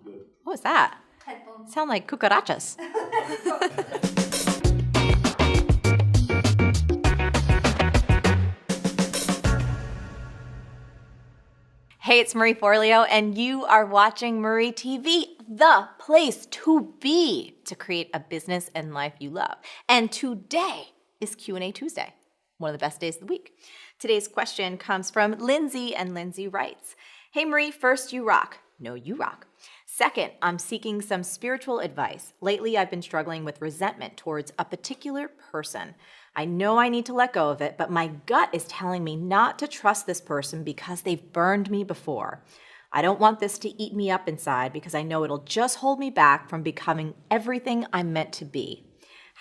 What was that? Headphones. Sound like cucarachas. Hey, it's Marie Forleo, and you are watching Marie TV, the place to be to create a business and life you love. And today is Q&A Tuesday, one of the best days of the week. Today's question comes from Lindsay, and Lindsay writes, "Hey Marie, first, you rock. No, you rock. Second, I'm seeking some spiritual advice. Lately, I've been struggling with resentment towards a particular person. I know I need to let go of it, but my gut is telling me not to trust this person because they've burned me before. I don't want this to eat me up inside because I know it'll just hold me back from becoming everything I'm meant to be.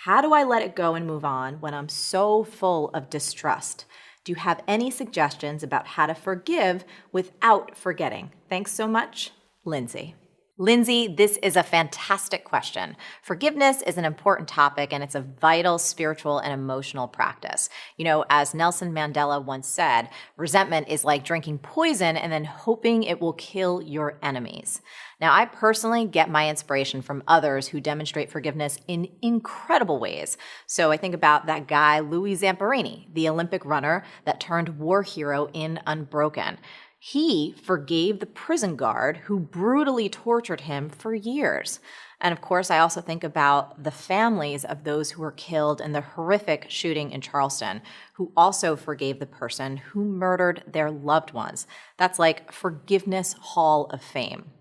How do I let it go and move on when I'm so full of distrust? Do you have any suggestions about how to forgive without forgetting? Thanks so much, Lindsay." Lindsay, this is a fantastic question. Forgiveness is an important topic, and it's a vital spiritual and emotional practice. You know, as Nelson Mandela once said, resentment is like drinking poison and then hoping it will kill your enemies. Now, I personally get my inspiration from others who demonstrate forgiveness in incredible ways. So I think about that guy, Louis Zamperini, the Olympic runner that turned war hero in Unbroken. He forgave the prison guard who brutally tortured him for years. And of course, I also think about the families of those who were killed in the horrific shooting in Charleston, who also forgave the person who murdered their loved ones. That's like Forgiveness Hall of Fame.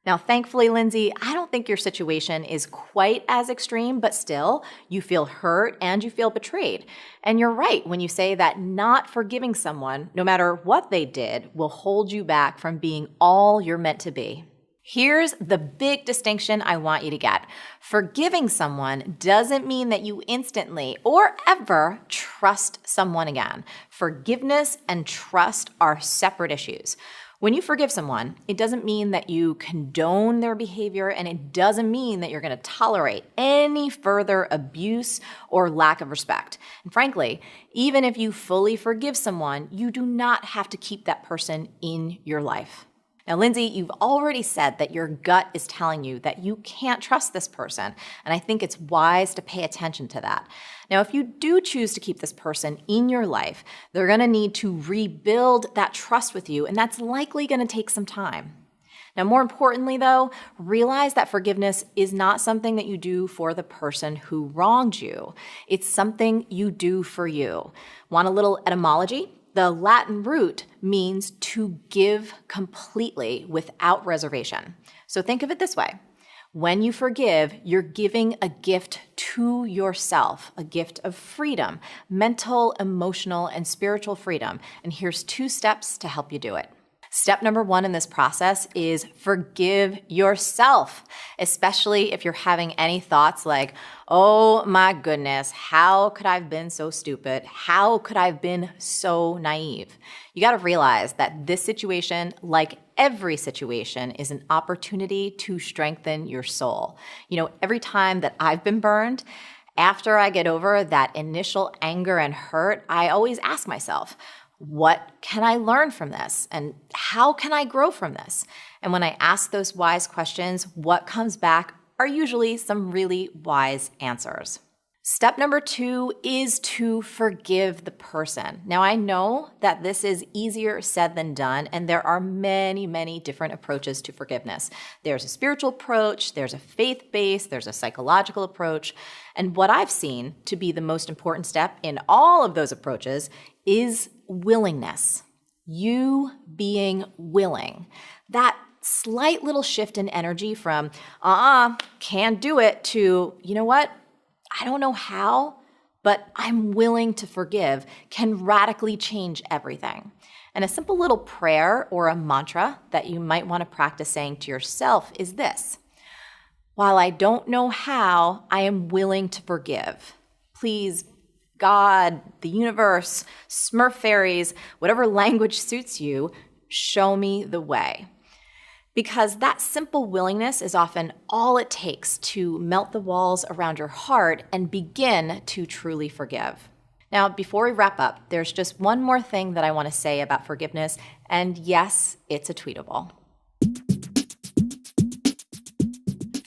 Now, thankfully, Lindsay, I don't think your situation is quite as extreme, but still, you feel hurt and you feel betrayed. And you're right when you say that not forgiving someone, no matter what they did, will hold you back from being all you're meant to be. Here's the big distinction I want you to get. Forgiving someone doesn't mean that you instantly or ever trust someone again. Forgiveness and trust are separate issues. When you forgive someone, it doesn't mean that you condone their behavior, and it doesn't mean that you're going to tolerate any further abuse or lack of respect. And frankly, even if you fully forgive someone, you do not have to keep that person in your life. Now, Lindsay, you've already said that your gut is telling you that you can't trust this person, and I think it's wise to pay attention to that. Now, if you do choose to keep this person in your life, they're going to need to rebuild that trust with you, and that's likely going to take some time. Now, more importantly, though, realize that forgiveness is not something that you do for the person who wronged you. It's something you do for you. Want a little etymology? The Latin root means to give completely without reservation. So think of it this way. When you forgive, you're giving a gift to yourself, a gift of freedom, mental, emotional, and spiritual freedom. And here's 2 steps to help you do it. Step number 1 in this process is forgive yourself, especially if you're having any thoughts like, oh my goodness, how could I have been so stupid? How could I have been so naive? You got to realize that this situation, like every situation, is an opportunity to strengthen your soul. You know, every time that I've been burned, after I get over that initial anger and hurt, I always ask myself, what can I learn from this? And how can I grow from this? And when I ask those wise questions, what comes back are usually some really wise answers. Step number 2 is to forgive the person. Now, I know that this is easier said than done, and there are many, many different approaches to forgiveness. There's a spiritual approach, there's a faith-based, there's a psychological approach. And what I've seen to be the most important step in all of those approaches is willingness. You being willing. That slight little shift in energy from, can't do it, to, you know what? I don't know how, but I'm willing to forgive can radically change everything. And a simple little prayer or a mantra that you might want to practice saying to yourself is this: while I don't know how, I am willing to forgive. Please, God, the universe, Smurf fairies, whatever language suits you, show me the way. Because that simple willingness is often all it takes to melt the walls around your heart and begin to truly forgive. Now, before we wrap up, there's just one more thing that I want to say about forgiveness, and yes, it's a tweetable.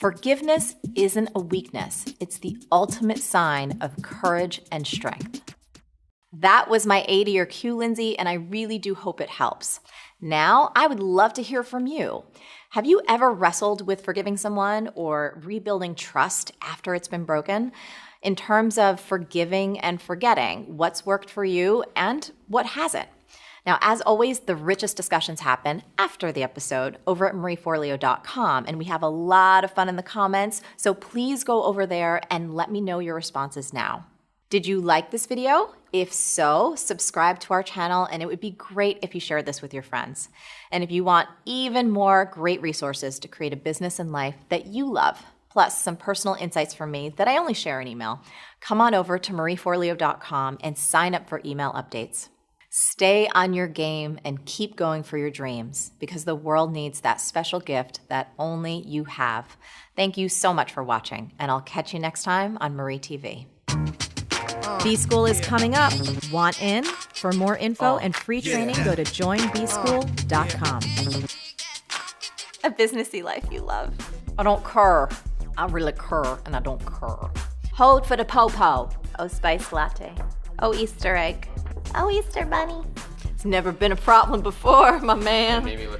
Forgiveness isn't a weakness. It's the ultimate sign of courage and strength. That was my A to your Q, Lindsay, and I really do hope it helps. Now, I would love to hear from you. Have you ever wrestled with forgiving someone or rebuilding trust after it's been broken? In terms of forgiving and forgetting, what's worked for you and what hasn't? Now, as always, the richest discussions happen after the episode over at marieforleo.com, and we have a lot of fun in the comments, so please go over there and let me know your responses now. Did you like this video? If so, subscribe to our channel, and it would be great if you shared this with your friends. And if you want even more great resources to create a business and life that you love, plus some personal insights from me that I only share in email, come on over to marieforleo.com and sign up for email updates. Stay on your game and keep going for your dreams, because the world needs that special gift that only you have. Thank you so much for watching, and I'll catch you next time on Marie TV. B-School is coming up. Want in? For more info and free training, go to joinbschool.com. A businessy life you love. I don't care. I really care, and I don't care. Hold for the po-po. Oh, spice latte. Oh, Easter egg. Oh, Easter bunny. It's never been a problem before, my man.